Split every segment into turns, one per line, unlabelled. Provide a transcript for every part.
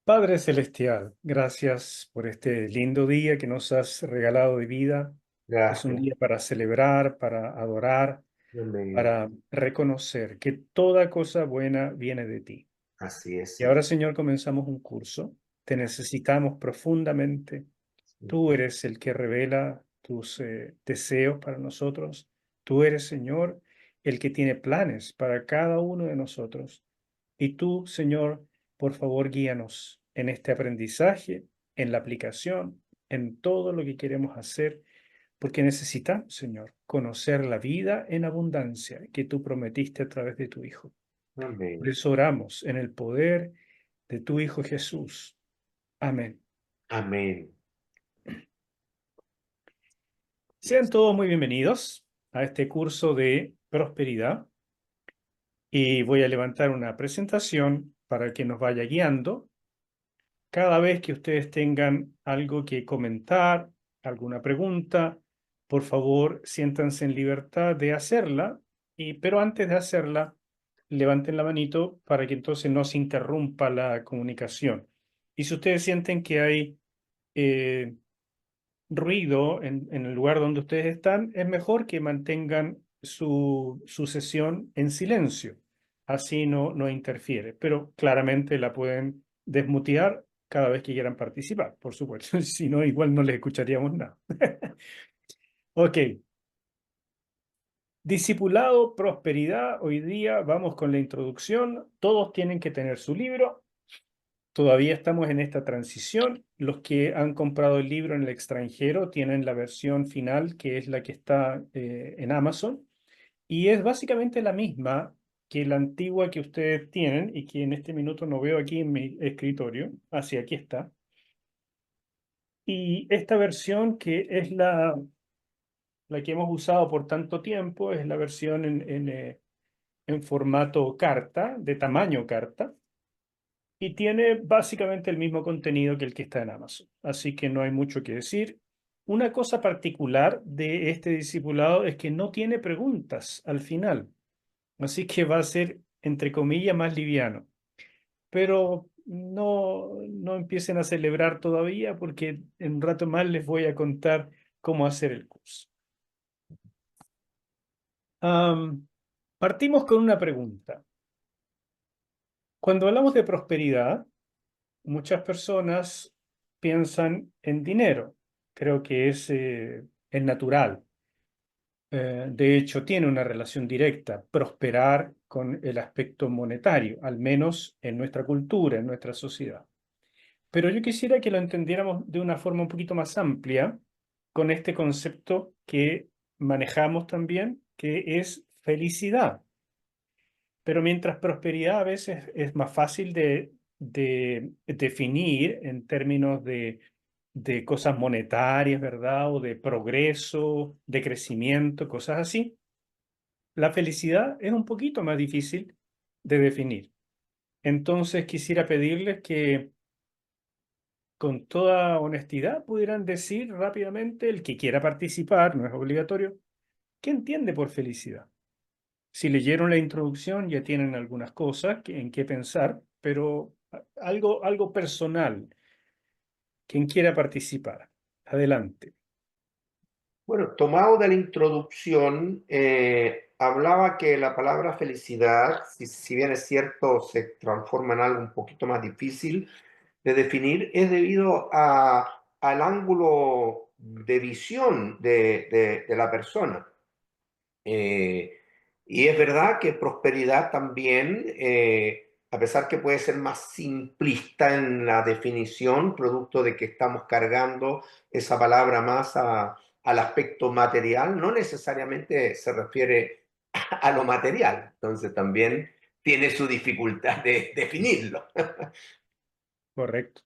Padre Celestial, gracias por este lindo día que nos has regalado de vida. Es un
Gracias.
día para celebrar, para adorar,
Amén.
para reconocer que toda cosa buena viene de ti.
Así es,
Y ahora,
Señor.
Señor, comenzamos un curso. Te necesitamos profundamente. Tú eres el que revela tus deseos para nosotros. Tú eres, Señor, el que tiene planes para cada uno de nosotros. Y tú, Señor, por favor, guíanos en este aprendizaje, en la aplicación, en todo lo que queremos hacer, porque necesitamos, Señor, conocer la vida en abundancia que tú prometiste a través de tu Hijo. Por
Amén.
eso oramos en el poder de tu Hijo Jesús. Amén.
Amén.
Sean todos muy bienvenidos a este curso de prosperidad y voy a levantar una presentación para que nos vaya guiando. Cada vez que ustedes tengan algo que comentar, alguna pregunta, por favor, siéntanse en libertad de hacerla, pero antes de hacerla, levanten la manito para que entonces no se interrumpa la comunicación. Y si ustedes sienten que hay eh, ruido en el lugar donde ustedes están, es mejor que mantengan su sesión en silencio. Así no interfiere, pero claramente la pueden desmutear cada vez que quieran participar, por supuesto. Si no, igual no les escucharíamos nada. Ok, discipulado, prosperidad. Hoy día vamos con la introducción. Todos tienen que tener su libro. Todavía estamos en esta transición. Los que han comprado el libro en el extranjero tienen la versión final, que es la que está en Amazon, y es básicamente la misma que la antigua que ustedes tienen y que en este minuto no veo aquí en mi escritorio. Así, aquí está. Y esta versión, que es la que hemos usado por tanto tiempo, es la versión en formato carta, de tamaño carta. Y tiene básicamente el mismo contenido que el que está en Amazon. Así que no hay mucho que decir. Una cosa particular de este discipulado es que no tiene preguntas al final. Así que va a ser, entre comillas, más liviano. Pero no empiecen a celebrar todavía porque en un rato más les voy a contar cómo hacer el curso. Am, Partimos con una pregunta. Cuando hablamos de prosperidad, muchas personas piensan en dinero. Creo que es natural. De hecho, tiene una relación directa, prosperar con el aspecto monetario, al menos en nuestra cultura, en nuestra sociedad. Pero yo quisiera que lo entendiéramos de una forma un poquito más amplia con este concepto que manejamos también, que es felicidad. Pero mientras prosperidad a veces es más fácil de definir en términos de cosas monetarias, ¿verdad? O de progreso, de crecimiento, cosas así. La felicidad es un poquito más difícil de definir. Entonces quisiera pedirles que con toda honestidad pudieran decir rápidamente, el que quiera participar, no es obligatorio, ¿qué entiende por felicidad? Si leyeron la introducción, ya tienen algunas cosas en qué pensar, pero algo personal. Quien quiera participar, adelante.
Bueno, tomado de la introducción, hablaba que la palabra felicidad, si bien es cierto, se transforma en algo un poquito más difícil de definir, es debido al ángulo de visión de la persona. Eh, y es verdad que prosperidad también, a pesar que puede ser más simplista en la definición, producto de que estamos cargando esa palabra más al aspecto material, no necesariamente se refiere a lo material. Entonces también tiene su dificultad de definirlo.
Correcto.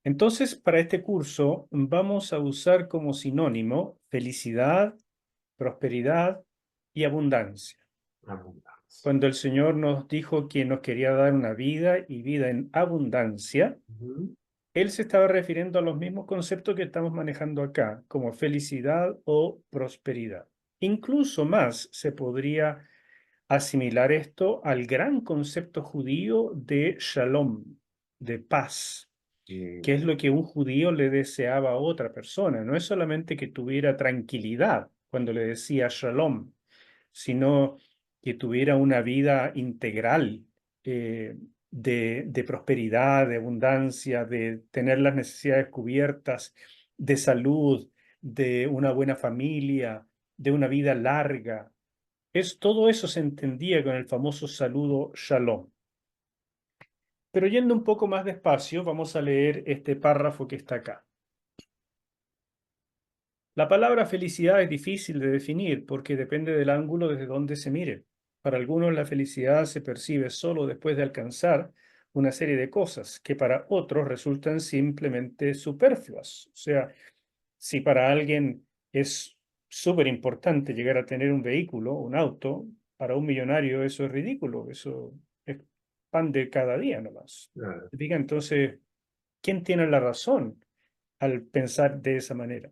Entonces, para este curso vamos a usar como sinónimo felicidad, prosperidad y abundancia.
Abundancia.
Cuando el Señor nos dijo que nos quería dar una vida y vida en abundancia,
Ujú.
Él se estaba refiriendo a los mismos conceptos que estamos manejando acá, como felicidad o prosperidad. Incluso más se podría asimilar esto al gran concepto judío de shalom. de paz,
mm,
que es lo que un judío le deseaba a otra persona. No es solamente que tuviera tranquilidad cuando le decía shalom, sino que tuviera una vida integral, eh, de prosperidad, de abundancia, de tener las necesidades cubiertas, de salud, de una buena familia, de una vida larga. Todo eso se entendía con el famoso saludo shalom. Pero yendo un poco más despacio, vamos a leer este párrafo que está acá. La palabra felicidad es difícil de definir porque depende del ángulo desde donde se mire. Para algunos la felicidad se percibe solo después de alcanzar una serie de cosas que para otros resultan simplemente superfluas. O sea, si para alguien es súper importante llegar a tener un vehículo, un auto, para un millonario eso es ridículo, eso es pan de cada día nomás.
claro.
Diga entonces, ¿quién tiene la razón al pensar de esa manera?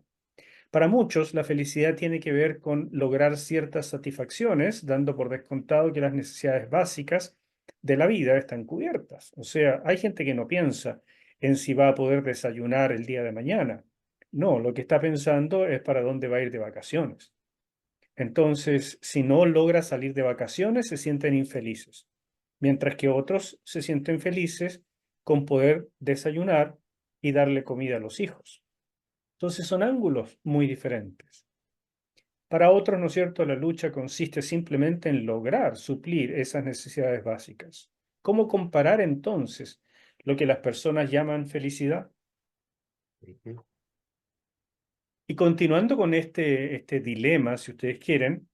Para muchos, la felicidad tiene que ver con lograr ciertas satisfacciones, dando por descontado que las necesidades básicas de la vida están cubiertas. O sea, hay gente que no piensa en si va a poder desayunar el día de mañana. No, lo que está pensando es para dónde va a ir de vacaciones. Entonces, si no logra salir de vacaciones, se sienten infelices, mientras que otros se sienten felices con poder desayunar y darle comida a los hijos. Entonces son ángulos muy diferentes. Para otros, ¿no es cierto?, la lucha consiste simplemente en lograr suplir esas necesidades básicas. ¿Cómo comparar entonces lo que las personas llaman felicidad?
Ujú,
Y continuando con este dilema, si ustedes quieren,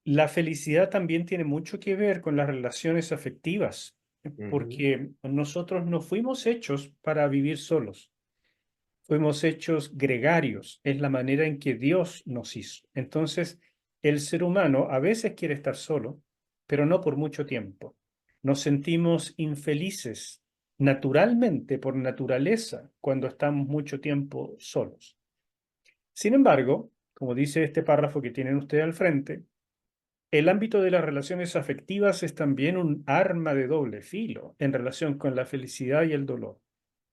la felicidad también tiene mucho que ver con las relaciones afectivas,
ujú,
porque nosotros no fuimos hechos para vivir solos. Fuimos hechos gregarios, es la manera en que Dios nos hizo. Entonces, el ser humano a veces quiere estar solo, pero no por mucho tiempo. Nos sentimos infelices naturalmente, por naturaleza, cuando estamos mucho tiempo solos. Sin embargo, como dice este párrafo que tienen ustedes al frente, el ámbito de las relaciones afectivas es también un arma de doble filo en relación con la felicidad y el dolor.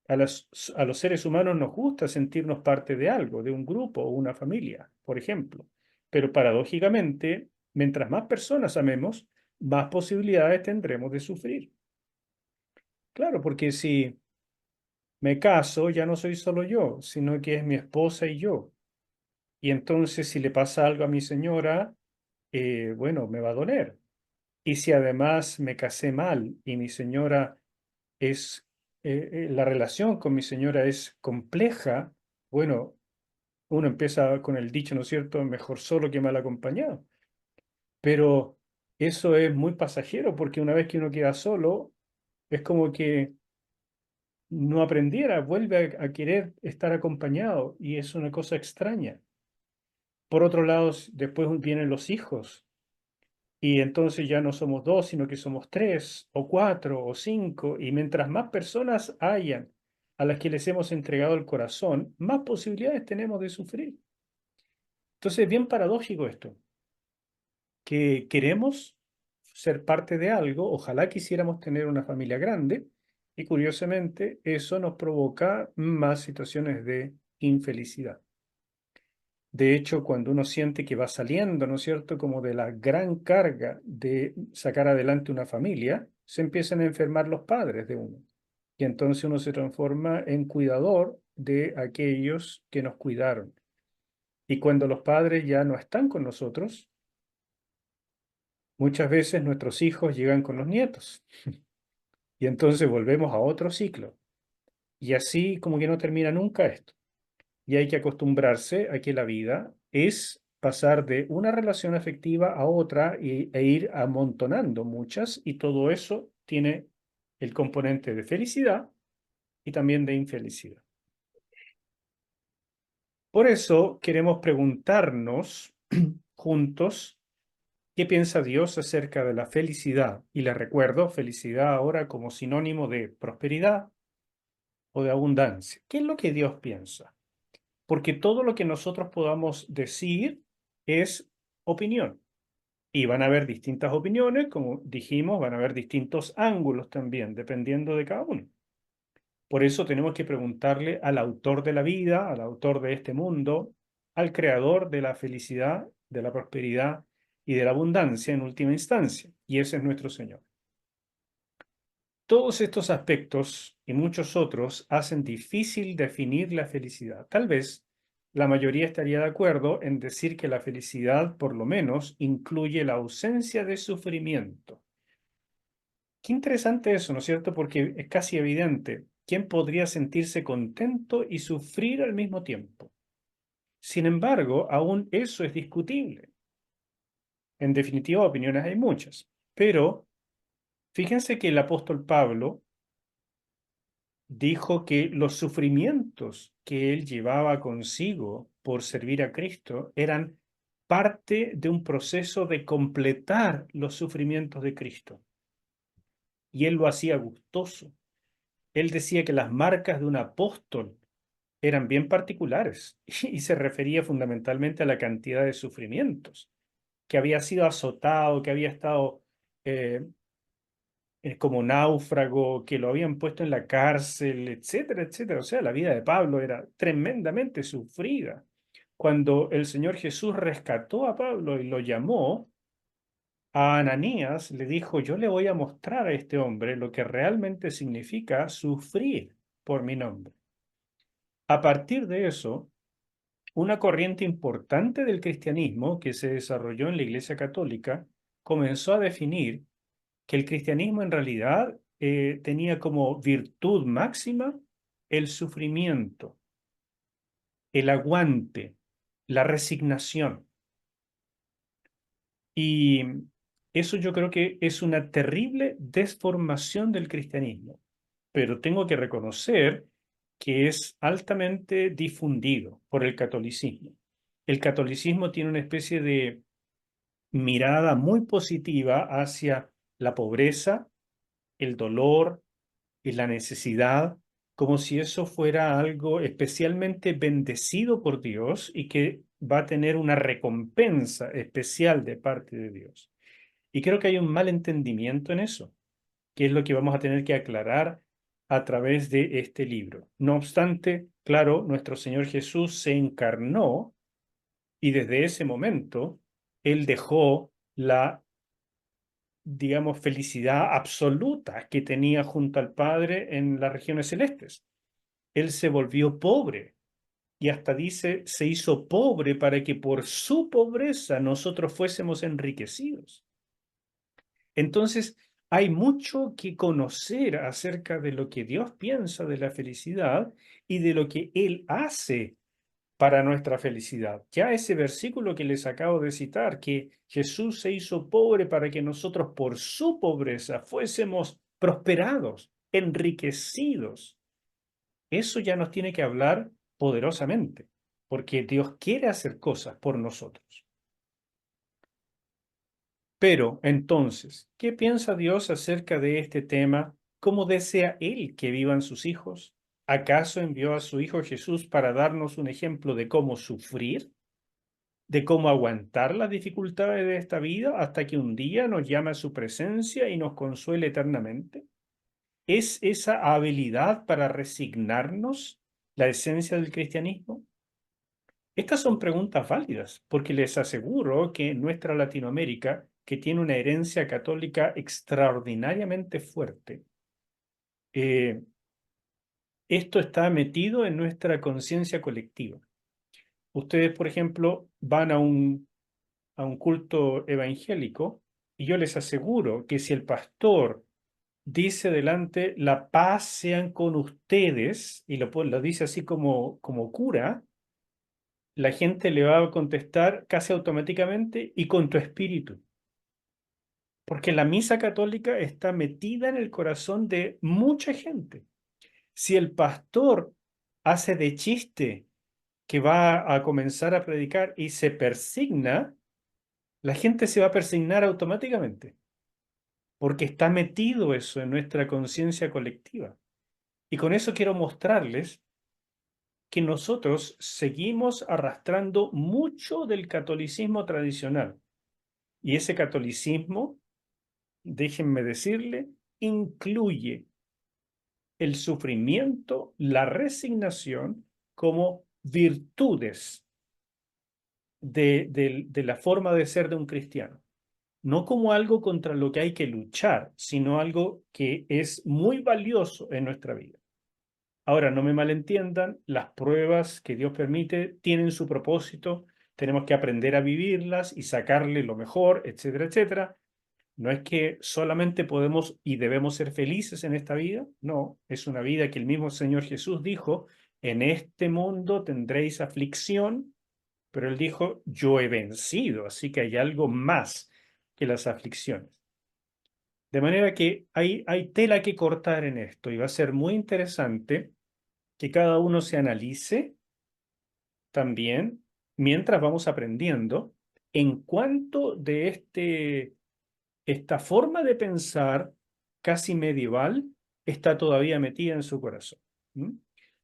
A los seres humanos nos gusta sentirnos parte de algo, de un grupo o una familia, por ejemplo. Pero paradójicamente, mientras más personas amemos, más posibilidades tendremos de sufrir. Claro, porque si me caso, ya no soy solo yo, sino que es mi esposa y yo. Y entonces, si le pasa algo a mi señora, bueno, me va a doler. Y si además me casé mal y mi señora es, la relación con mi señora es compleja, bueno, uno empieza con el dicho, ¿no es cierto? Mejor solo que mal acompañado. Pero eso es muy pasajero porque una vez que uno queda solo, es como que no aprendiera, vuelve a querer estar acompañado y es una cosa extraña. Por otro lado, después vienen los hijos. Y entonces ya no somos dos, sino que somos tres, o cuatro, o cinco, y mientras más personas hayan a las que les hemos entregado el corazón, más posibilidades tenemos de sufrir. Entonces es bien paradójico esto, que queremos ser parte de algo, ojalá quisiéramos tener una familia grande, y curiosamente eso nos provoca más situaciones de infelicidad. De hecho, cuando uno siente que va saliendo, ¿no es cierto?, como de la gran carga de sacar adelante una familia, se empiezan a enfermar los padres de uno. Y entonces uno se transforma en cuidador de aquellos que nos cuidaron. Y cuando los padres ya no están con nosotros, muchas veces nuestros hijos llegan con los nietos. Y entonces volvemos a otro ciclo. Y así como que no termina nunca esto. Y hay que acostumbrarse a que la vida es pasar de una relación afectiva a otra e ir amontonando muchas, y todo eso tiene el componente de felicidad y también de infelicidad. Por eso queremos preguntarnos juntos qué piensa Dios acerca de la felicidad. Y les recuerdo, felicidad ahora como sinónimo de prosperidad o de abundancia. ¿Qué es lo que Dios piensa? Porque todo lo que nosotros podamos decir es opinión. Y van a haber distintas opiniones, como dijimos, van a haber distintos ángulos también, dependiendo de cada uno. Por eso tenemos que preguntarle al autor de la vida, al autor de este mundo, al creador de la felicidad, de la prosperidad y de la abundancia en última instancia. Y ese es nuestro Señor. Todos estos aspectos y muchos otros hacen difícil definir la felicidad. Tal vez la mayoría estaría de acuerdo en decir que la felicidad, por lo menos, incluye la ausencia de sufrimiento. Qué interesante eso, ¿no es cierto? Porque es casi evidente. ¿Quién podría sentirse contento y sufrir al mismo tiempo? Sin embargo, aún eso es discutible. En definitiva, opiniones hay muchas. Pero fíjense que el apóstol Pablo dijo que los sufrimientos que él llevaba consigo por servir a Cristo eran parte de un proceso de completar los sufrimientos de Cristo. Y él lo hacía gustoso. Él decía que las marcas de un apóstol eran bien particulares y se refería fundamentalmente a la cantidad de sufrimientos, que había sido azotado, que había estado eh, como náufrago, que lo habían puesto en la cárcel, etcétera, etcétera. O sea, la vida de Pablo era tremendamente sufrida. Cuando el Señor Jesús rescató a Pablo y lo llamó, a Ananías le dijo, yo le voy a mostrar a este hombre lo que realmente significa sufrir por mi nombre. A partir de eso, una corriente importante del cristianismo que se desarrolló en la Iglesia Católica comenzó a definir que el cristianismo en realidad tenía como virtud máxima el sufrimiento, el aguante, la resignación. Y eso yo creo que es una terrible desformación del cristianismo, pero tengo que reconocer que es altamente difundido por el catolicismo. El catolicismo tiene una especie de mirada muy positiva hacia la pobreza, el dolor y la necesidad, como si eso fuera algo especialmente bendecido por Dios y que va a tener una recompensa especial de parte de Dios. Y creo que hay un mal entendimiento en eso, que es lo que vamos a tener que aclarar a través de este libro. No obstante, claro, nuestro Señor Jesús se encarnó y desde ese momento Él dejó la, digamos, felicidad absoluta que tenía junto al Padre en las regiones celestes. Él se volvió pobre y hasta dice, se hizo pobre para que por su pobreza nosotros fuésemos enriquecidos. Entonces, hay mucho que conocer acerca de lo que Dios piensa de la felicidad y de lo que Él hace para nuestra felicidad. Ya ese versículo que les acabo de citar, que Jesús se hizo pobre para que nosotros por su pobreza fuésemos prosperados, enriquecidos. Eso ya nos tiene que hablar poderosamente, porque Dios quiere hacer cosas por nosotros. Pero entonces, ¿qué piensa Dios acerca de este tema? ¿Cómo desea Él que vivan sus hijos? ¿Acaso envió a su Hijo Jesús para darnos un ejemplo de cómo sufrir, de cómo aguantar las dificultades de esta vida hasta que un día nos llame a su presencia y nos consuele eternamente? ¿Es esa habilidad para resignarnos la esencia del cristianismo? Estas son preguntas válidas, porque les aseguro que nuestra Latinoamérica, que tiene una herencia católica extraordinariamente fuerte, eh, esto está metido en nuestra conciencia colectiva. Ustedes, por ejemplo, van a un culto evangélico y yo les aseguro que si el pastor dice delante, la paz sean con ustedes, y lo dice así como cura, la gente le va a contestar casi automáticamente y con tu espíritu, porque la misa católica está metida en el corazón de mucha gente. Si el pastor hace de chiste que va a comenzar a predicar y se persigna, la gente se va a persignar automáticamente, porque está metido eso en nuestra conciencia colectiva. Y con eso quiero mostrarles que nosotros seguimos arrastrando mucho del catolicismo tradicional. Y ese catolicismo, déjenme decirle, incluye el sufrimiento, la resignación como virtudes de la forma de ser de un cristiano. No como algo contra lo que hay que luchar, sino algo que es muy valioso en nuestra vida. Ahora, no me malentiendan, las pruebas que Dios permite tienen su propósito, tenemos que aprender a vivirlas y sacarle lo mejor, etcétera, etcétera. No es que solamente podemos y debemos ser felices en esta vida, no, es una vida que el mismo Señor Jesús dijo, en este mundo tendréis aflicción, pero él dijo, yo he vencido, así que hay algo más que las aflicciones. De manera que hay tela que cortar en esto y va a ser muy interesante que cada uno se analice también mientras vamos aprendiendo en cuanto de esta forma de pensar casi medieval está todavía metida en su corazón. ¿Mm?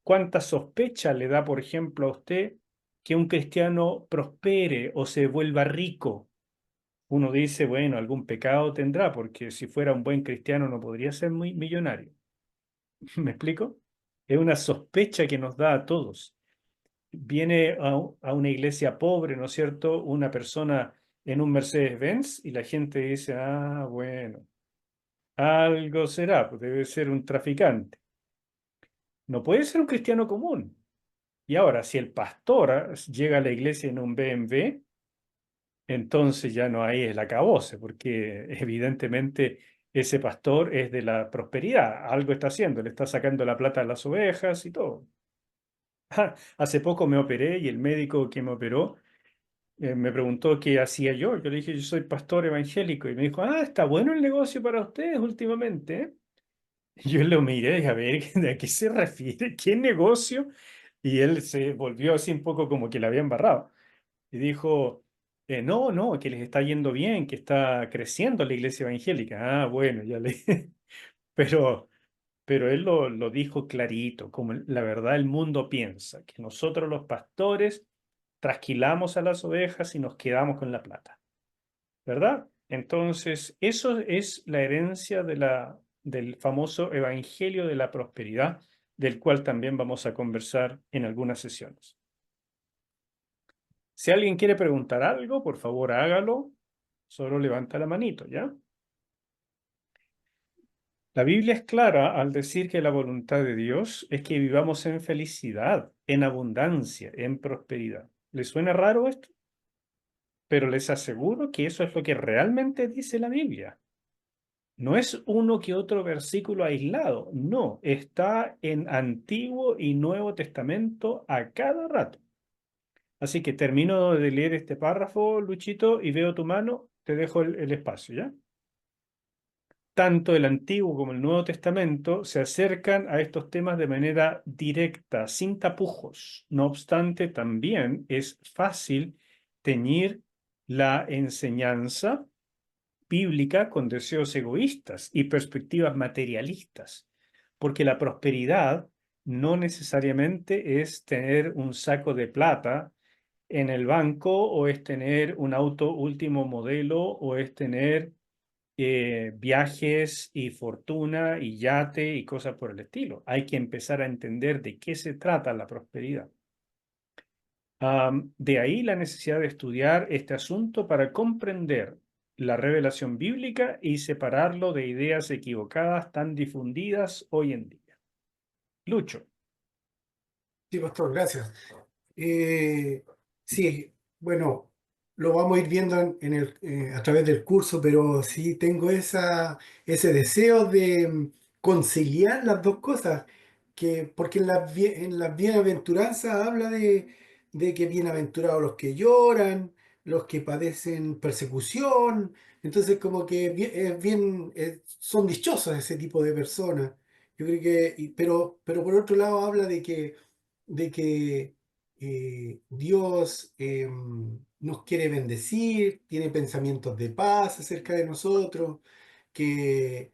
¿Cuánta sospecha le da, por ejemplo, a usted que un cristiano prospere o se vuelva rico? Uno dice, bueno, algún pecado tendrá, porque si fuera un buen cristiano no podría ser muy millonario. ¿Me explico? Es una sospecha que nos da a todos. Viene a una iglesia pobre, ¿no es cierto? Una persona en un Mercedes-Benz y la gente dice, ah, bueno, algo será, pues debe ser un traficante. No puede ser un cristiano común. Y ahora, si el pastor llega a la iglesia en un BMW, entonces ya no hay el acabose, porque evidentemente ese pastor es de la prosperidad, algo está haciendo, le está sacando la plata a las ovejas y todo. Hace poco me operé y el médico que me operó me preguntó qué hacía yo. Yo le dije, yo soy pastor evangélico y me dijo, ah, está bueno el negocio para ustedes últimamente, ¿eh? Y yo lo miré y dije, a ver, ¿a qué se refiere? ¿Qué negocio? Y él se volvió así un poco como que la había embarrado. Y dijo, no, no, que les está yendo bien, que está creciendo la iglesia evangélica. Ah, bueno, ya le... Pero, pero él lo dijo clarito, como la verdad el mundo piensa, que nosotros los pastores trasquilamos a las ovejas y nos quedamos con la plata, ¿verdad? Entonces, eso es la herencia del famoso Evangelio de la Prosperidad, del cual también vamos a conversar en algunas sesiones. Si alguien quiere preguntar algo, por favor hágalo. Solo levanta la manito, ¿ya? La Biblia es clara al decir que la voluntad de Dios es que vivamos en felicidad, en abundancia, en prosperidad. ¿Les suena raro esto? Pero les aseguro que eso es lo que realmente dice la Biblia. No es uno que otro versículo aislado, no, está en Antiguo y Nuevo Testamento a cada rato. Así que termino de leer este párrafo, Luchito, y veo tu mano, te dejo el espacio, ¿ya? Tanto el Antiguo como el Nuevo Testamento se acercan a estos temas de manera directa, sin tapujos. No obstante, también es fácil teñir la enseñanza bíblica con deseos egoístas y perspectivas materialistas, porque la prosperidad no necesariamente es tener un saco de plata en el banco o es tener un auto último modelo o es tener viajes y fortuna y yate y cosas por el estilo. Hay que empezar a entender de qué se trata la prosperidad. De ahí la necesidad de estudiar este asunto para comprender la revelación bíblica y separarlo de ideas equivocadas tan difundidas hoy en día. Lucho.
Sí, pastor, gracias. Eh, sí, bueno, lo vamos a ir viendo a través del curso, pero sí tengo ese deseo de conciliar las dos cosas, porque en las bienaventuranzas habla de que bienaventurados los que lloran, los que padecen persecución, entonces como que son dichosos ese tipo de personas. Yo creo pero por otro lado habla de que Dios nos quiere bendecir, tiene pensamientos de paz acerca de nosotros, que,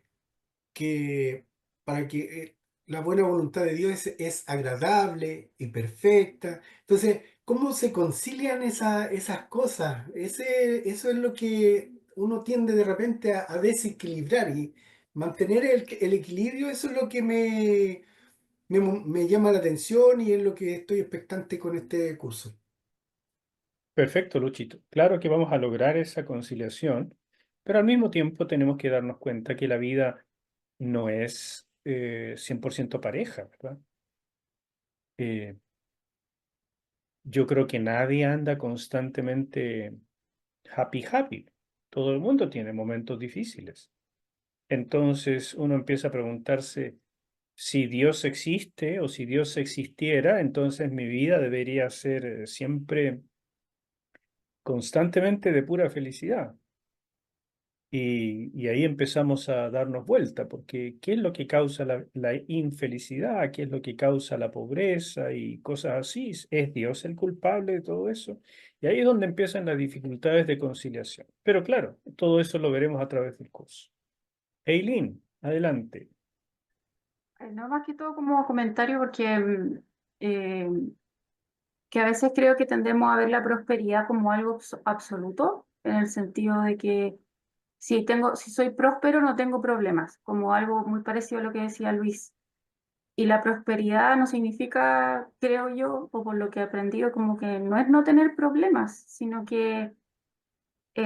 que para que la buena voluntad de Dios es agradable y perfecta. Entonces, ¿cómo se concilian esas cosas? Eso es lo que uno tiende de repente a desequilibrar y mantener el equilibrio, eso es lo que me llama la atención y es lo que estoy expectante con este curso.
Perfecto, Luchito. Claro que vamos a lograr esa conciliación, pero al mismo tiempo tenemos que darnos cuenta que la vida no es 100% pareja, ¿verdad? Eh, yo creo que nadie anda constantemente happy, happy. Todo el mundo tiene momentos difíciles. Entonces uno empieza a preguntarse si Dios existe o si Dios existiera, entonces mi vida debería ser siempre constantemente de pura felicidad. Y ahí empezamos a darnos vuelta, porque ¿qué es lo que causa la infelicidad? ¿Qué es lo que causa la pobreza y cosas así? ¿Es Dios el culpable de todo eso? Y ahí es donde empiezan las dificultades de conciliación. Pero claro, todo eso lo veremos a través del curso. Eileen, adelante.
No, más que todo como comentario porque eh, que a veces creo que tendemos a ver la prosperidad como algo absoluto, en el sentido de que si soy próspero no tengo problemas, como algo muy parecido a lo que decía Luis. Y la prosperidad no significa, creo yo, o por lo que he aprendido, como que no es no tener problemas, sino que,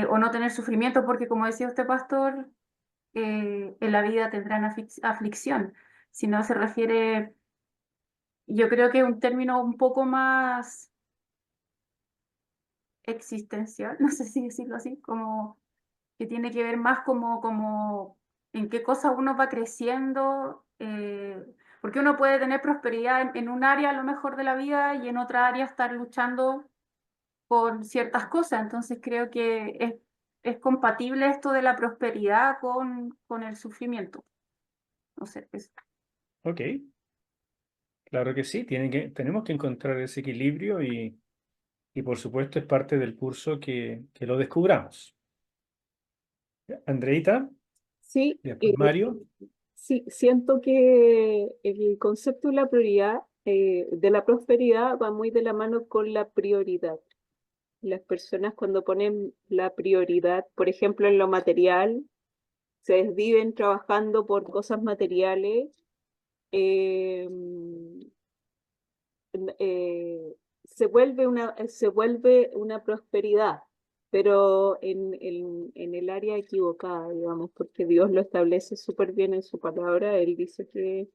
o no tener sufrimiento, porque como decía usted, pastor, en la vida tendrán aflicción, sino se refiere, yo creo que un término un poco más existencial, no sé si decirlo así, como que tiene que ver más como en qué cosa uno va creciendo, porque uno puede tener prosperidad en un área a lo mejor de la vida y en otra área estar luchando por ciertas cosas. Entonces creo que es compatible esto de la prosperidad con el sufrimiento. No sé,
Ok, claro que sí, tenemos que encontrar ese equilibrio y por supuesto es parte del curso que lo descubramos. Andreita,
Sí,
después Mario.
sí, siento que el concepto de la prioridad, de la prosperidad va muy de la mano con la prioridad. Las personas cuando ponen la prioridad, por ejemplo, en lo material, se desviven trabajando por cosas materiales, eh, se vuelve una prosperidad, pero en el área equivocada, digamos, porque Dios lo establece súper bien en su palabra. Él dice que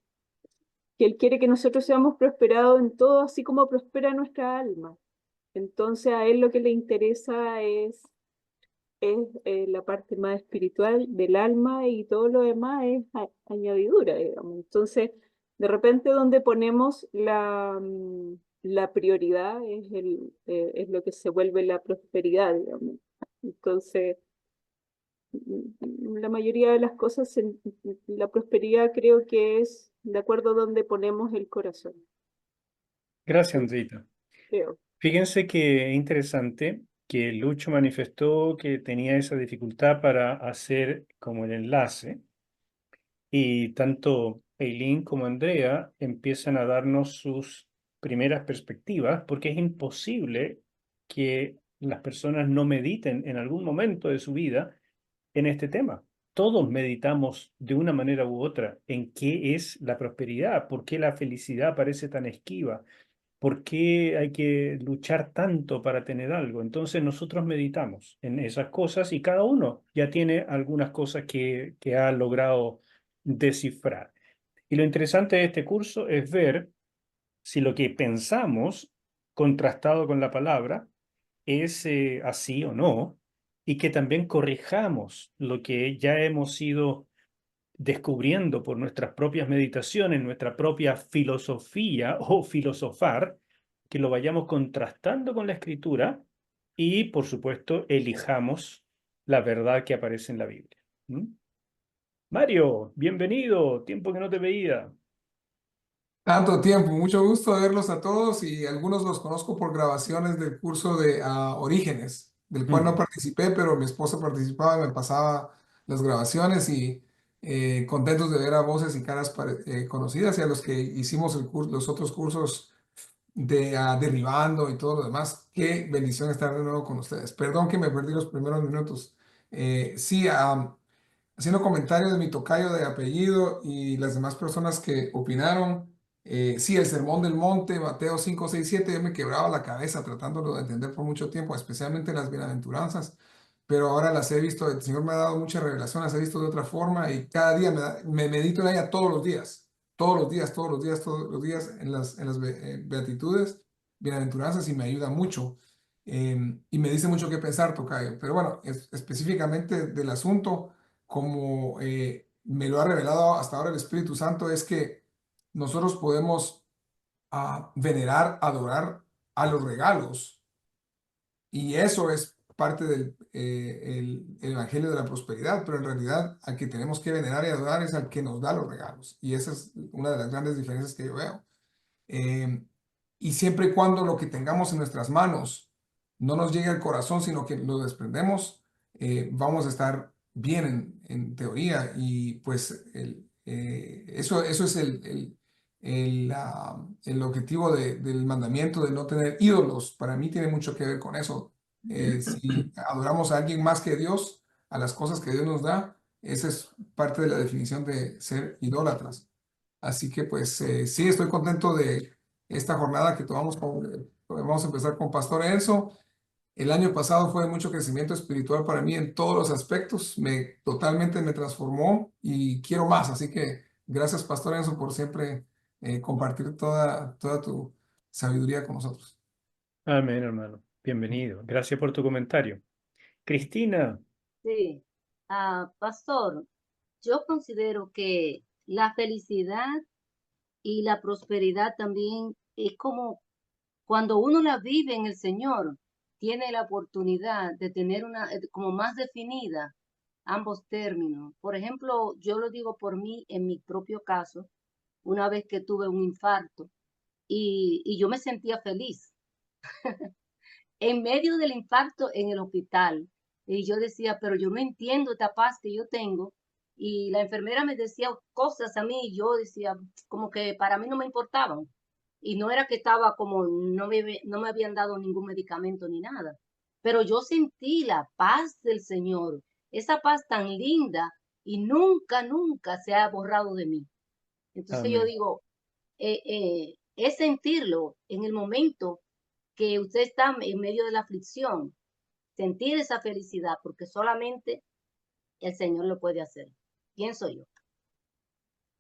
Él quiere que nosotros seamos prosperados en todo, así como prospera nuestra alma. Entonces a Él lo que le interesa es la parte más espiritual del alma y todo lo demás es añadidura, digamos. Entonces, de repente donde ponemos la prioridad es lo que se vuelve la prosperidad, digamos. Entonces, la mayoría de las cosas, la prosperidad creo que es de acuerdo a donde ponemos el corazón,
Gracias, Andreita.
creo.
Fíjense que es interesante que Lucho manifestó que tenía esa dificultad para hacer como el enlace y tanto Eileen como Andrea empiezan a darnos sus primeras perspectivas porque es imposible que las personas no mediten en algún momento de su vida en este tema. Todos meditamos de una manera u otra en qué es la prosperidad, por qué la felicidad parece tan esquiva, ¿por qué hay que luchar tanto para tener algo? Entonces nosotros meditamos en esas cosas y cada uno ya tiene algunas cosas que ha logrado descifrar. Y lo interesante de este curso es ver si lo que pensamos, contrastado con la palabra, es así o no, y que también corrijamos lo que ya hemos ido descubriendo por nuestras propias meditaciones, nuestra propia filosofía o filosofar, que lo vayamos contrastando con la escritura y, por supuesto, elijamos la verdad que aparece en la Biblia. ¿Mm? Mario, bienvenido, tiempo que no te veía.
Tanto tiempo, mucho gusto verlos a todos y algunos los conozco por grabaciones del curso de Orígenes, del cual no
Mm.
participé, pero mi esposa participaba y me pasaba las grabaciones y contentos de ver a voces y caras conocidas y a los que hicimos los otros cursos de Derribando y todo lo demás. Qué bendición estar de nuevo con ustedes. Perdón que me perdí los primeros minutos Sí, haciendo comentarios de mi tocayo de apellido y las demás personas que opinaron, sí, el Sermón del Monte, Mateo 5, 6, 7, yo me quebraba la cabeza tratándolo de entender por mucho tiempo, especialmente las bienaventuranzas, pero ahora las he visto, el Señor me ha dado muchas revelaciones, las he visto de otra forma y cada día me medito en ella todos los días, todos los días, todos los días, todos los días en las beatitudes, bienaventuranzas y me ayuda mucho. Y me dice mucho qué pensar, tocayo. Pero bueno, específicamente del asunto, como me lo ha revelado hasta ahora el Espíritu Santo, es que nosotros podemos venerar, adorar a los regalos. Y eso es parte del el Evangelio de la Prosperidad, pero en realidad al que tenemos que venerar y adorar es al que nos da los regalos. Y esa es una de las grandes diferencias que yo veo. Eh, y siempre y cuando lo que tengamos en nuestras manos no nos llegue al corazón, sino que lo desprendemos, vamos a estar bien en teoría. Y pues eso es el objetivo del mandamiento de no tener ídolos. Para mí tiene mucho que ver con eso. Si adoramos a alguien más que Dios, a las cosas que Dios nos da, esa es parte de la definición de ser idólatras. Así que pues sí, estoy contento de esta jornada que tomamos vamos a empezar con Pastor Enzo. El año pasado fue de mucho crecimiento espiritual para mí en todos los aspectos. Totalmente me transformó y quiero más. Así que gracias, Pastor Enzo, por siempre compartir toda tu sabiduría con nosotros.
Amén, hermano. Bienvenido. Gracias por tu comentario. Cristina,
Sí, pastor, yo considero que la felicidad y la prosperidad también es como cuando uno la vive en el Señor, tiene la oportunidad de tener una, como más definida ambos términos. Por ejemplo, yo lo digo por mí, en mi propio caso, una vez que tuve un infarto y yo me sentía feliz en medio del infarto en el hospital. Y yo decía, pero yo no entiendo esta paz que yo tengo. Y la enfermera me decía cosas a mí y yo decía, como que para mí no me importaban. Y no era que estaba como, no me habían dado ningún medicamento ni nada. Pero yo sentí la paz del Señor, esa paz tan linda y nunca, nunca se ha borrado de mí. Entonces yo
amén.
digo, es sentirlo en el momento que usted está en medio de la aflicción, sentir esa felicidad, porque solamente el Señor lo puede hacer. Pienso yo.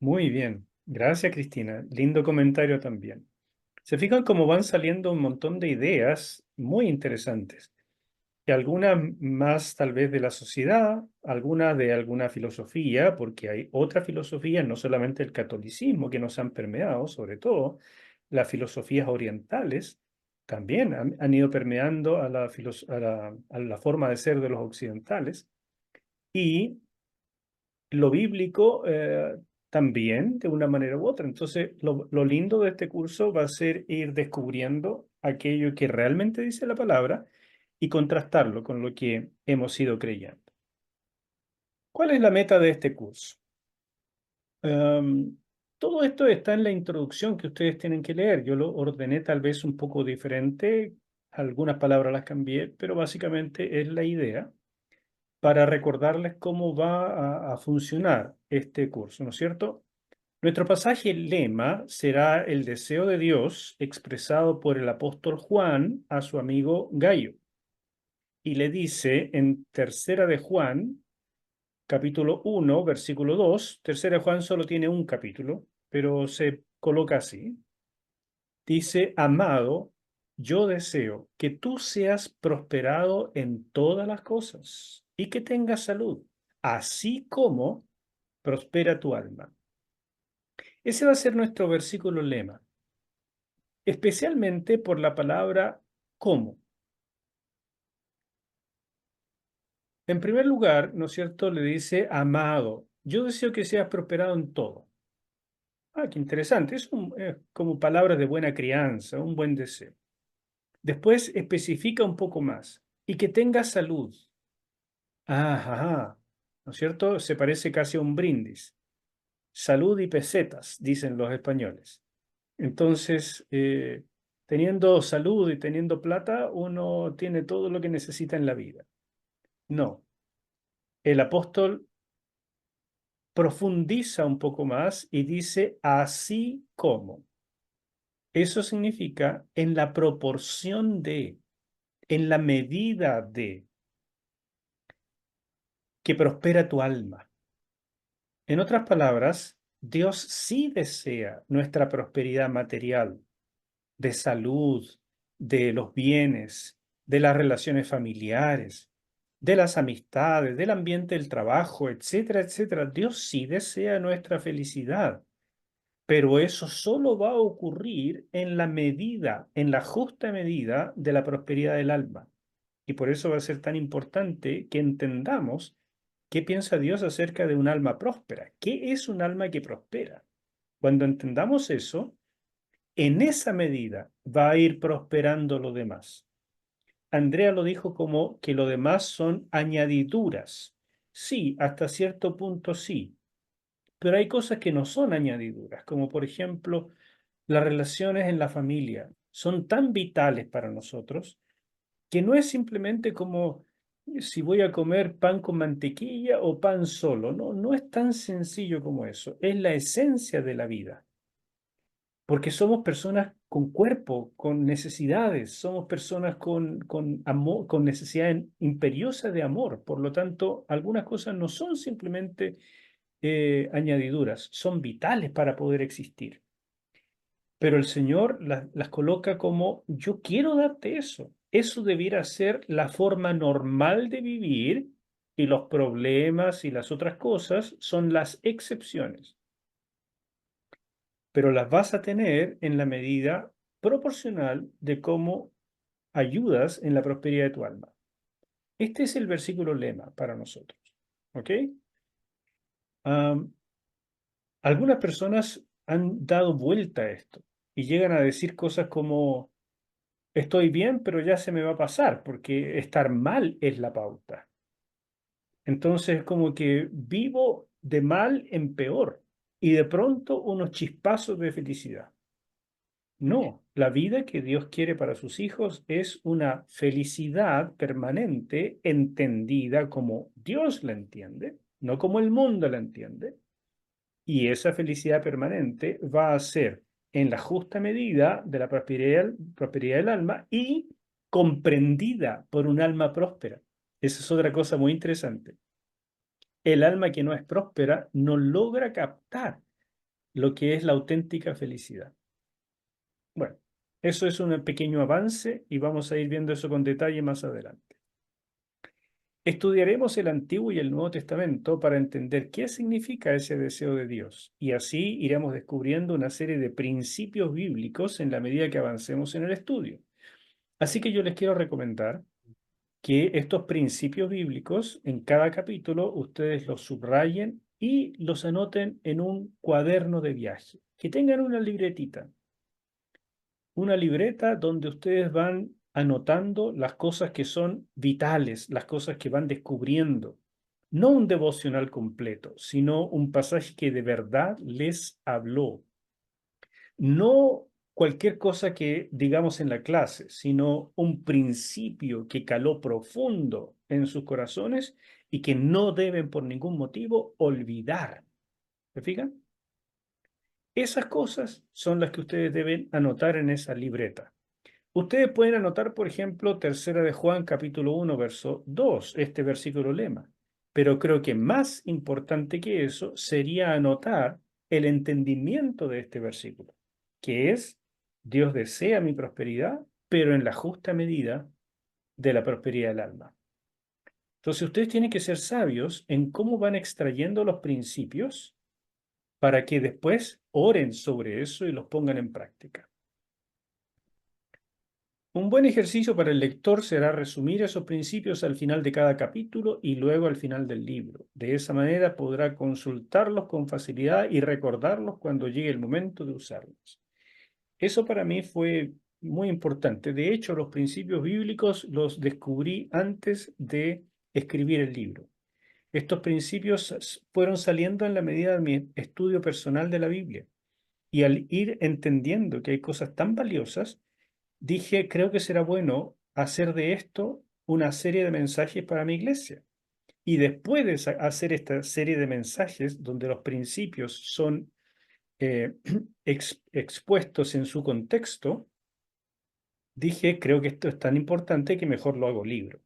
Muy bien. Gracias, Cristina. Lindo comentario también. Se fijan cómo van saliendo un montón de ideas muy interesantes. Y algunas más tal vez de la sociedad, algunas de alguna filosofía, porque hay otras filosofías, no solamente el catolicismo, que nos han permeado, sobre todo las filosofías orientales, también han ido permeando a a la forma de ser de los occidentales. Y lo bíblico también, de una manera u otra. Entonces, lo lindo de este curso va a ser ir descubriendo aquello que realmente dice la palabra y contrastarlo con lo que hemos ido creyendo. ¿Cuál es la meta de este curso? Em, Todo esto está en la introducción que ustedes tienen que leer. Yo lo ordené tal vez un poco diferente, algunas palabras las cambié, pero básicamente es la idea para recordarles cómo va a funcionar este curso, ¿no es cierto? Nuestro pasaje lema será el deseo de Dios expresado por el apóstol Juan a su amigo Gallo. Y le dice en Tercera de Juan, capítulo 1, versículo 2, Tercera de Juan solo tiene un capítulo, pero se coloca así. Dice, amado, yo deseo que tú seas prosperado en todas las cosas y que tengas salud, así como prospera tu alma. Ese va a ser nuestro versículo lema, especialmente por la palabra cómo. En primer lugar, ¿no es cierto? Le dice, amado, yo deseo que seas prosperado en todo. Ah, qué interesante. Es como palabras de buena crianza, un buen deseo. Después especifica un poco más. Y que tengas salud. Ajá, ¿no es cierto? Se parece casi a un brindis. Salud y pesetas, dicen los españoles. Entonces, teniendo salud y teniendo plata, uno tiene todo lo que necesita en la vida. No. el apóstol profundiza un poco más y dice así como. Eso significa en la proporción de, en la medida de, que prospera tu alma. En otras palabras, Dios sí desea nuestra prosperidad material, de salud, de los bienes, de las relaciones familiares, de las amistades, del ambiente del trabajo, etcétera, etcétera. Dios sí desea nuestra felicidad, pero eso solo va a ocurrir en la medida, en la justa medida de la prosperidad del alma. Y por eso va a ser tan importante que entendamos qué piensa Dios acerca de un alma próspera. ¿Qué es un alma que prospera? Cuando entendamos eso, en esa medida va a ir prosperando lo demás. Andrea lo dijo como que lo demás son añadiduras. Sí, hasta cierto punto sí, pero hay cosas que no son añadiduras, como por ejemplo las relaciones en la familia. Son tan vitales para nosotros que no es simplemente como si voy a comer pan con mantequilla o pan solo. No, no es tan sencillo como eso. Es la esencia de la vida. Porque somos personas con cuerpo, con necesidades, somos personas con amor, con necesidad imperiosa de amor. Por lo tanto, algunas cosas no son simplemente añadiduras, son vitales para poder existir. Pero el Señor las coloca como, yo quiero darte eso. Eso debiera ser la forma normal de vivir y los problemas y las otras cosas son las excepciones. Pero las vas a tener en la medida proporcional de cómo ayudas en la prosperidad de tu alma. Este es el versículo lema para nosotros. ¿Ok? Algunas personas han dado vuelta a esto y llegan a decir cosas como, estoy bien, pero ya se me va a pasar, porque estar mal es la pauta. Entonces, como que vivo de mal en peor y de pronto unos chispazos de felicidad. No, la vida que Dios quiere para sus hijos es una felicidad permanente, entendida como Dios la entiende, no como el mundo la entiende. Y esa felicidad permanente va a ser en la justa medida de la prosperidad del alma y comprendida por un alma próspera. Esa es otra cosa muy interesante. El alma que no es próspera no logra captar lo que es la auténtica felicidad. Bueno, eso es un pequeño avance y vamos a ir viendo eso con detalle más adelante. Estudiaremos el Antiguo y el Nuevo Testamento para entender qué significa ese deseo de Dios y así iremos descubriendo una serie de principios bíblicos en la medida que avancemos en el estudio. Así que yo les quiero recomendar que estos principios bíblicos en cada capítulo ustedes los subrayen y los anoten en un cuaderno de viaje, que tengan una libreta donde ustedes van anotando las cosas que son vitales, las cosas que van descubriendo. No un devocional completo, sino un pasaje que de verdad les habló. No cualquier cosa que digamos en la clase, sino un principio que caló profundo en sus corazones y que no deben por ningún motivo olvidar. ¿Se fijan? Esas cosas son las que ustedes deben anotar en esa libreta. Ustedes pueden anotar, por ejemplo, Tercera de Juan, capítulo 1, verso 2, este versículo lema. Pero creo que más importante que eso sería anotar el entendimiento de este versículo, que es, Dios desea mi prosperidad, pero en la justa medida de la prosperidad del alma. Entonces, ustedes tienen que ser sabios en cómo van extrayendo los principios para que después oren sobre eso y los pongan en práctica. Un buen ejercicio para el lector será resumir esos principios al final de cada capítulo y luego al final del libro. De esa manera podrá consultarlos con facilidad y recordarlos cuando llegue el momento de usarlos. Eso para mí fue muy importante. De hecho, los principios bíblicos los descubrí antes de escribir el libro. Estos principios fueron saliendo en la medida de mi estudio personal de la Biblia. Y al ir entendiendo que hay cosas tan valiosas, dije, creo que será bueno hacer de esto una serie de mensajes para mi iglesia. y después de hacer esta serie de mensajes donde los principios son expuestos en su contexto, dije, creo que esto es tan importante que mejor lo hago libro.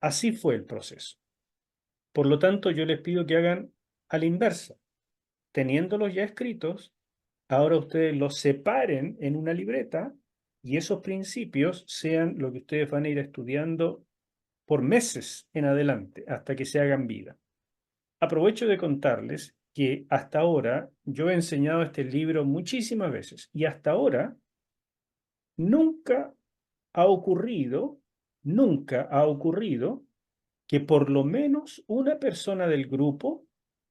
Así fue el proceso. Por lo tanto, yo les pido que hagan a la inversa. Teniéndolos ya escritos, ahora ustedes los separen en una libreta y esos principios sean lo que ustedes van a ir estudiando por meses en adelante, hasta que se hagan vida. Aprovecho de contarles que hasta ahora yo he enseñado este libro muchísimas veces y hasta ahora nunca nunca ha ocurrido que por lo menos una persona del grupo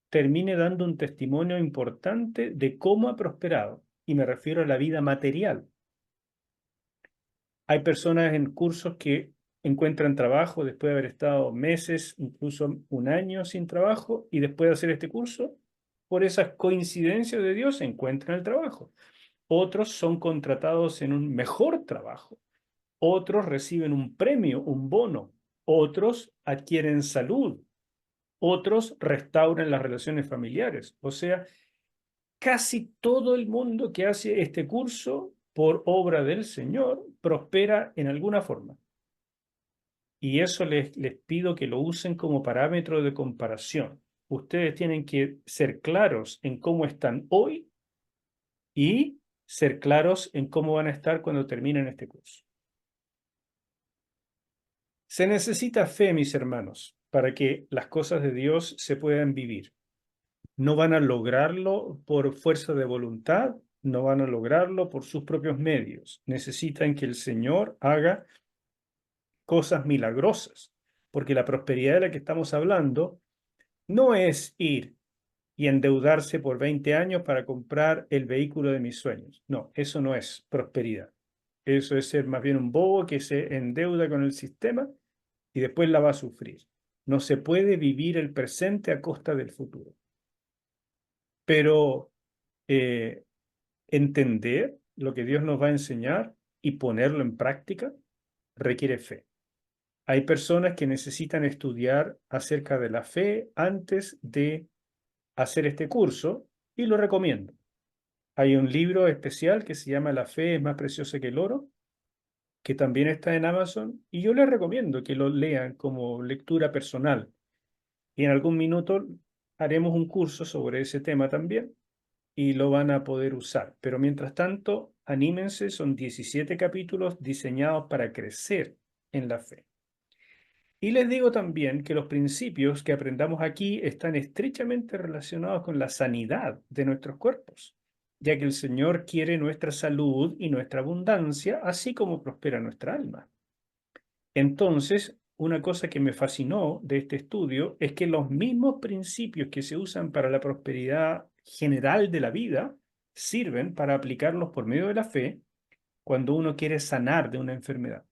termine dando un testimonio importante de cómo ha prosperado, y me refiero a la vida material. Hay personas en cursos que encuentran trabajo después de haber estado meses, incluso un año sin trabajo, y después de hacer este curso, por esas coincidencias de Dios, encuentran el trabajo. Otros son contratados en un mejor trabajo. Otros reciben un premio, un bono. Otros adquieren salud. Otros restauran las relaciones familiares. O sea, casi todo el mundo que hace este curso por obra del Señor prospera en alguna forma. Y eso les pido que lo usen como parámetro de comparación. Ustedes tienen que ser claros en cómo están hoy y ser claros en cómo van a estar cuando terminen este curso. Se necesita fe, mis hermanos, para que las cosas de Dios se puedan vivir. No van a lograrlo por fuerza de voluntad, no van a lograrlo por sus propios medios. Necesitan que el Señor haga cosas milagrosas, porque la prosperidad de la que estamos hablando no es ir y endeudarse por 20 años para comprar el vehículo de mis sueños. No, eso no es prosperidad. Eso es ser más bien un bobo que se endeuda con el sistema y después la va a sufrir. No se puede vivir el presente a costa del futuro. Pero entender lo que Dios nos va a enseñar y ponerlo en práctica requiere fe. Hay personas que necesitan estudiar acerca de la fe antes de hacer este curso y lo recomiendo. Hay un libro especial que se llama La fe es más preciosa que el oro, que también está en Amazon, y yo les recomiendo que lo lean como lectura personal. Y en algún minuto haremos un curso sobre ese tema también y lo van a poder usar. Pero mientras tanto, anímense, son 17 capítulos diseñados para crecer en la fe. Y les digo también que los principios que aprendamos aquí están estrechamente relacionados con la sanidad de nuestros cuerpos, ya que el Señor quiere nuestra salud y nuestra abundancia, así como prospera nuestra alma. Entonces, una cosa que me fascinó de este estudio es que los mismos principios que se usan para la prosperidad general de la vida sirven para aplicarlos por medio de la fe cuando uno quiere sanar de una enfermedad.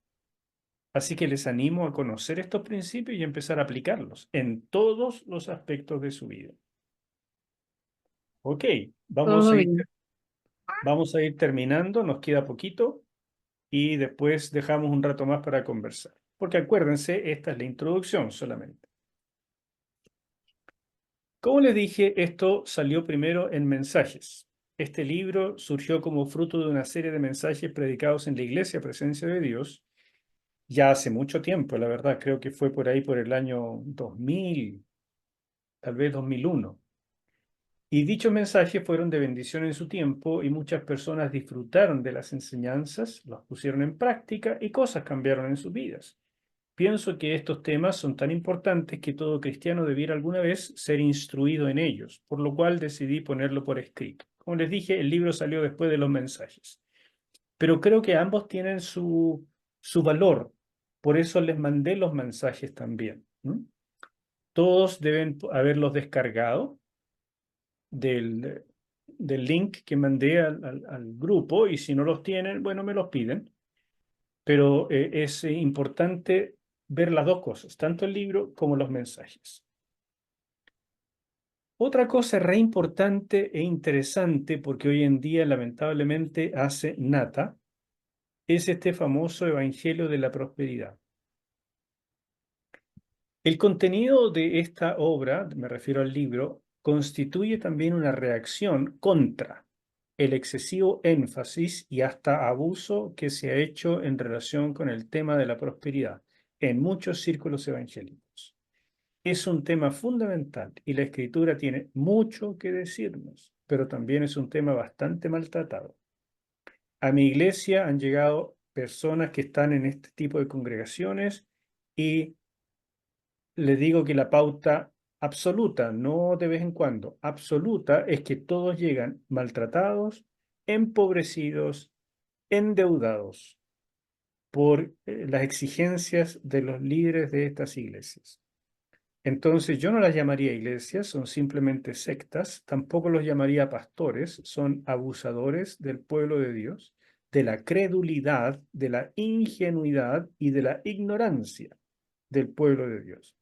Así que les animo a conocer estos principios y empezar a aplicarlos en todos los aspectos de su vida. Ok,
Todo bien.
vamos a ir terminando, nos queda poquito y después dejamos un rato más para conversar. Porque acuérdense, esta es la introducción solamente. Como les dije, esto salió primero en mensajes. Este libro surgió como fruto de una serie de mensajes predicados en la Iglesia Presencia de Dios ya hace mucho tiempo, la verdad, creo que fue por ahí por el año 2000, tal vez 2001. Y dichos mensajes fueron de bendición en su tiempo y muchas personas disfrutaron de las enseñanzas, las pusieron en práctica y cosas cambiaron en sus vidas. Pienso que estos temas son tan importantes que todo cristiano debiera alguna vez ser instruido en ellos, por lo cual decidí ponerlo por escrito. Como les dije, el libro salió después de los mensajes, pero creo que ambos tienen su valor, por eso les mandé los mensajes también. Todos deben haberlos descargado del link que mandé al grupo, y si no los tienen, bueno, me los piden. Pero es importante ver las dos cosas, tanto el libro como los mensajes. Otra cosa re importante e interesante, porque hoy en día lamentablemente hace nata, es este famoso Evangelio de la Prosperidad. El contenido de esta obra, me refiero al libro, constituye también una reacción contra el excesivo énfasis y hasta abuso que se ha hecho en relación con el tema de la prosperidad en muchos círculos evangélicos. Es un tema fundamental y la Escritura tiene mucho que decirnos, pero también es un tema bastante maltratado. A mi iglesia han llegado personas que están en este tipo de congregaciones y le digo que la pauta absoluta, no de vez en cuando, absoluta, es que todos llegan maltratados, empobrecidos, endeudados por las exigencias de los líderes de estas iglesias. Entonces yo no las llamaría iglesias, son simplemente sectas, tampoco los llamaría pastores, son abusadores del pueblo de Dios, de la credulidad, de la ingenuidad y de la ignorancia del pueblo de Dios.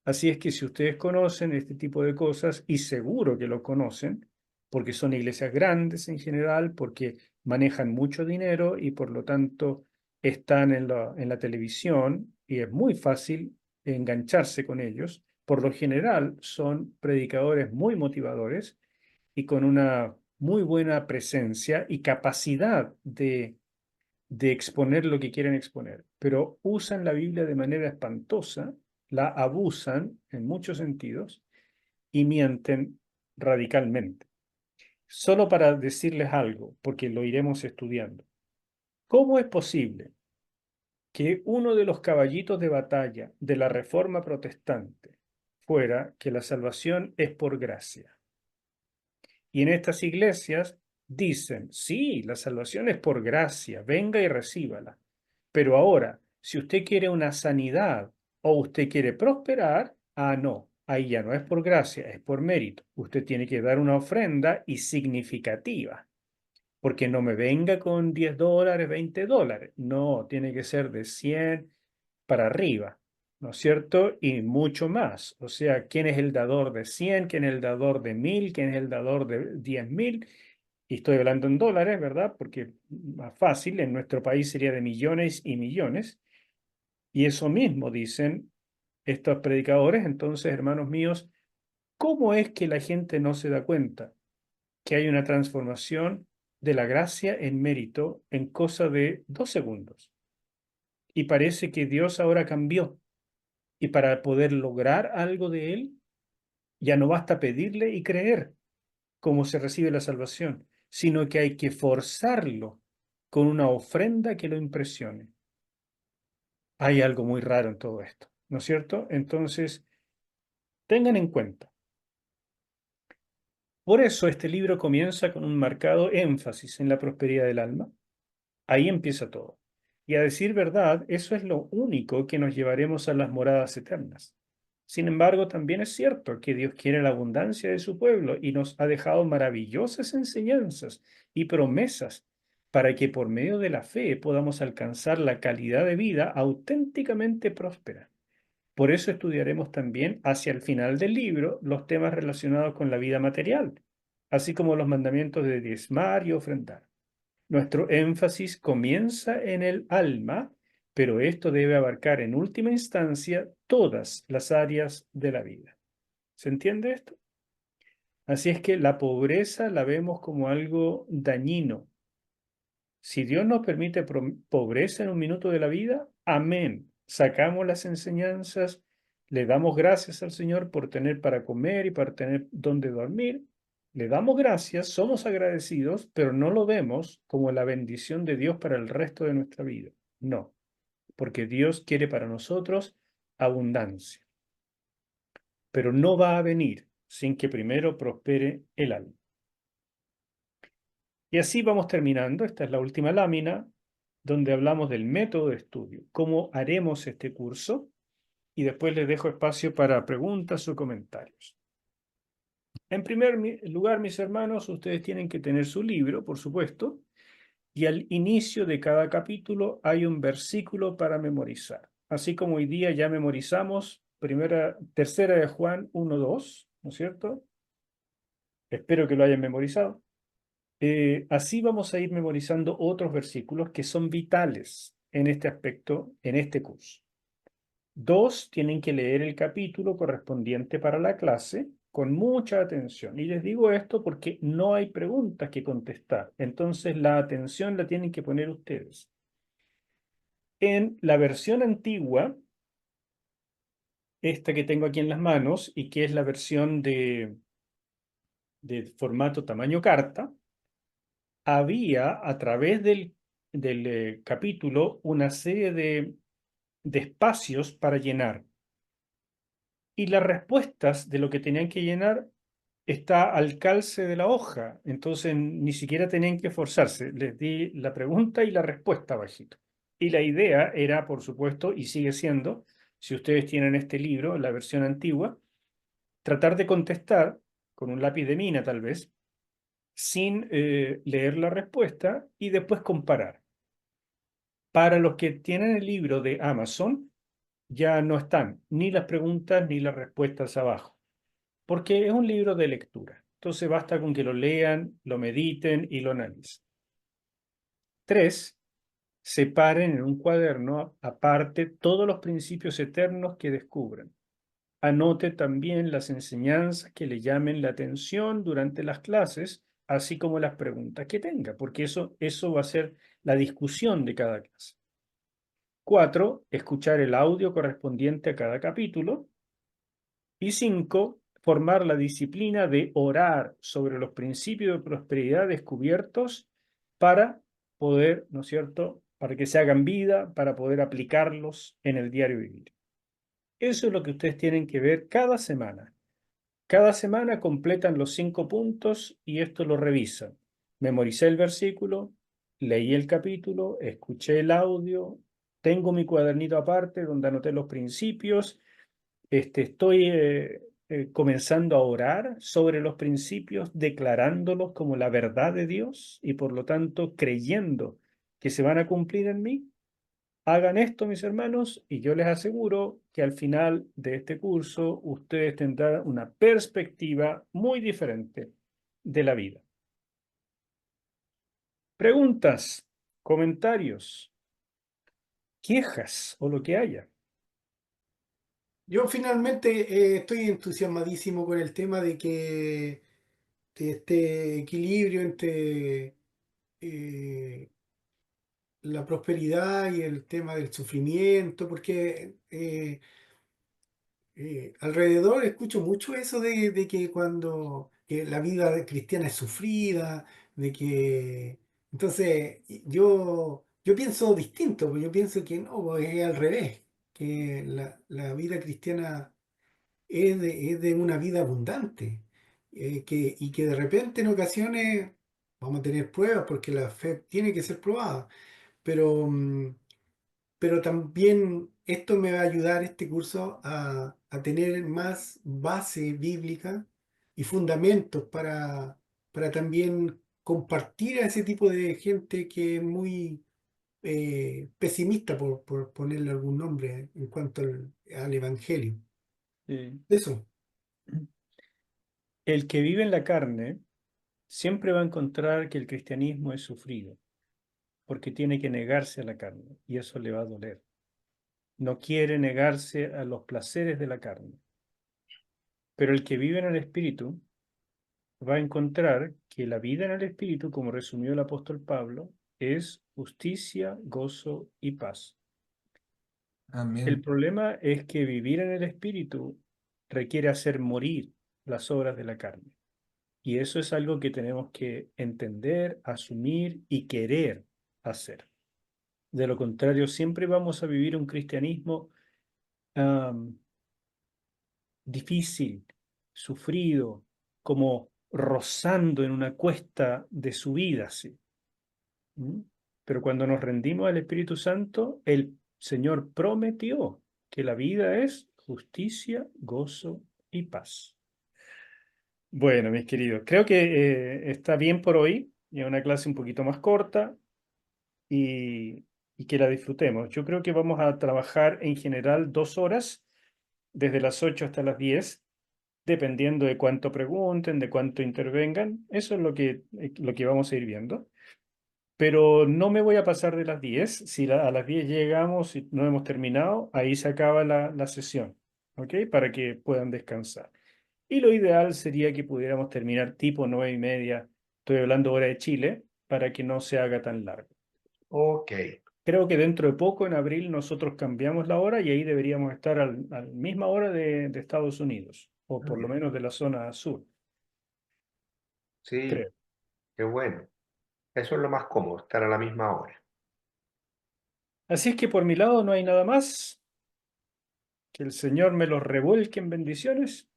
Así es que si ustedes conocen este tipo de cosas, y seguro que lo conocen, porque son iglesias grandes en general, porque manejan mucho dinero y por lo tanto están en la televisión y es muy fácil engancharse con ellos, por lo general son predicadores muy motivadores y con una muy buena presencia y capacidad de exponer lo que quieren exponer, pero usan la Biblia de manera espantosa, la abusan en muchos sentidos y mienten radicalmente. Solo para decirles algo, porque lo iremos estudiando. ¿Cómo es posible que uno de los caballitos de batalla de la Reforma Protestante fuera que la salvación es por gracia? Y en estas iglesias dicen, sí, la salvación es por gracia, venga y recíbala. Pero ahora, si usted quiere una sanidad o usted quiere prosperar, no, ahí ya no es por gracia, es por mérito. Usted tiene que dar una ofrenda y significativa, porque no me venga con $10, $20. No, tiene que ser de 100 para arriba, ¿no es cierto? Y mucho más. O sea, ¿quién es el dador de 100? ¿Quién es el dador de 1000? ¿Quién es el dador de 10.000? Y estoy hablando en dólares, ¿verdad? Porque más fácil, en nuestro país sería de millones y millones. Y eso mismo dicen estos predicadores. Entonces, hermanos míos, ¿cómo es que la gente no se da cuenta que hay una transformación de la gracia en mérito en cosa de 2 segundos? Y parece que Dios ahora cambió. Y para poder lograr algo de Él, ya no basta pedirle y creer cómo se recibe la salvación, sino que hay que forzarlo con una ofrenda que lo impresione. Hay algo muy raro en todo esto, ¿no es cierto? Entonces, tengan en cuenta. Por eso este libro comienza con un marcado énfasis en la prosperidad del alma. Ahí empieza todo. Y a decir verdad, eso es lo único que nos llevaremos a las moradas eternas. Sin embargo, también es cierto que Dios quiere la abundancia de su pueblo y nos ha dejado maravillosas enseñanzas y promesas para que por medio de la fe podamos alcanzar la calidad de vida auténticamente próspera. Por eso estudiaremos también hacia el final del libro los temas relacionados con la vida material, así como los mandamientos de diezmar y ofrendar. Nuestro énfasis comienza en el alma, pero esto debe abarcar en última instancia todas las áreas de la vida. ¿Se entiende esto? Así es que la pobreza la vemos como algo dañino. Si Dios nos permite pobreza en un minuto de la vida, amén. Sacamos las enseñanzas, le damos gracias al Señor por tener para comer y para tener donde dormir. Le damos gracias, somos agradecidos, pero no lo vemos como la bendición de Dios para el resto de nuestra vida. No, porque Dios quiere para nosotros abundancia, pero no va a venir sin que primero prospere el alma. Y así vamos terminando. Esta es la última lámina donde hablamos del método de estudio, cómo haremos este curso, y después les dejo espacio para preguntas o comentarios. En primer lugar, mis hermanos, ustedes tienen que tener su libro, por supuesto, y al inicio de cada capítulo hay un versículo para memorizar. Así como hoy día ya memorizamos tercera de Juan 1:2, ¿no es cierto? Espero que lo hayan memorizado. Así vamos a ir memorizando otros versículos que son vitales en este aspecto, en este curso. 2, tienen que leer el capítulo correspondiente para la clase con mucha atención. Y les digo esto porque no hay preguntas que contestar. Entonces la atención la tienen que poner ustedes. En la versión antigua, esta que tengo aquí en las manos y que es la versión de formato tamaño carta, había a través del capítulo una serie de espacios para llenar. Y las respuestas de lo que tenían que llenar está al calce de la hoja, entonces ni siquiera tenían que esforzarse. Les di la pregunta y la respuesta abajito. Y la idea era, por supuesto, y sigue siendo, si ustedes tienen este libro, la versión antigua, tratar de contestar con un lápiz de mina tal vez, sin leer la respuesta y después comparar. Para los que tienen el libro de Amazon, ya no están ni las preguntas ni las respuestas abajo, porque es un libro de lectura. Entonces basta con que lo lean, lo mediten y lo analicen. 3, separen en un cuaderno aparte todos los principios eternos que descubran. Anote también las enseñanzas que le llamen la atención durante las clases, así como las preguntas que tenga, porque eso va a ser la discusión de cada clase. 4, escuchar el audio correspondiente a cada capítulo. Y 5, formar la disciplina de orar sobre los principios de prosperidad descubiertos para poder, ¿no es cierto?, para que se hagan vida, para poder aplicarlos en el diario vivir. Eso es lo que ustedes tienen que ver cada semana. Cada semana completan los 5 puntos y esto lo revisan. Memoricé el versículo, leí el capítulo, escuché el audio, tengo mi cuadernito aparte donde anoté los principios, estoy comenzando a orar sobre los principios, declarándolos como la verdad de Dios y por lo tanto creyendo que se van a cumplir en mí. Hagan esto, mis hermanos, y yo les aseguro que al final de este curso ustedes tendrán una perspectiva muy diferente de la vida. Preguntas, comentarios, quejas o lo que haya.
Yo finalmente estoy entusiasmadísimo con el tema de que de este equilibrio entre la prosperidad y el tema del sufrimiento, porque alrededor escucho mucho eso de que cuando que la vida cristiana es sufrida, de que entonces yo pienso distinto, pues yo pienso que no, pues es al revés, que la vida cristiana es de una vida abundante, y que de repente en ocasiones vamos a tener pruebas porque la fe tiene que ser probada, pero, pero también esto me va a ayudar, este curso, a tener más base bíblica y fundamentos para también compartir a ese tipo de gente que es muy pesimista, por ponerle algún nombre en cuanto al Evangelio. Eso.
El que vive en la carne siempre va a encontrar que el cristianismo es sufrido, porque tiene que negarse a la carne y eso le va a doler. No quiere negarse a los placeres de la carne. Pero el que vive en el Espíritu va a encontrar que la vida en el Espíritu, como resumió el apóstol Pablo, es justicia, gozo y paz. El
Amén.
problema es que vivir en el Espíritu requiere hacer morir las obras de la carne. Y eso es algo que tenemos que entender, asumir y querer hacer. De lo contrario, siempre vamos a vivir un cristianismo difícil, sufrido, como rozando en una cuesta de subida, ¿sí? ¿Mm? Pero cuando nos rendimos al Espíritu Santo, el Señor prometió que la vida es justicia, gozo y paz. Bueno, mis queridos, creo que está bien por hoy. Es una clase un poquito más corta y que la disfrutemos. Yo creo que vamos a trabajar en general 2 horas, desde las 8 hasta las 10, dependiendo de cuánto pregunten, de cuánto intervengan. Eso es lo que vamos a ir viendo. pero no me voy a pasar de las 10. Si a las 10 llegamos y no hemos terminado, ahí se acaba la sesión, ¿ok? Para que puedan descansar. Y lo ideal sería que pudiéramos terminar tipo 9:30, estoy hablando hora de Chile, para que no se haga tan largo.
Ok.
Creo que dentro de poco, en abril, nosotros cambiamos la hora y ahí deberíamos estar a la misma hora de Estados Unidos, o por lo menos de la zona sur,
Sí,
creo.
qué bueno. Eso es lo más cómodo, estar a la misma hora.
Así es que por mi lado no hay nada más. Que el Señor me los revuelque en bendiciones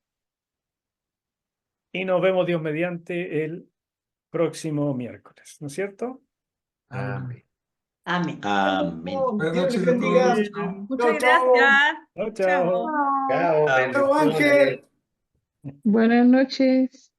y nos vemos Dios mediante el próximo miércoles, ¿no es cierto?
Amén.
Amén.
Amén.
Buenas
Dios les
noches a
bendiga.
todos.
Bien.
Muchas
Chao, chao.
gracias.
Chao, chao.
Chao,
Chao,
bendiciones.
Ángel.
Buenas noches.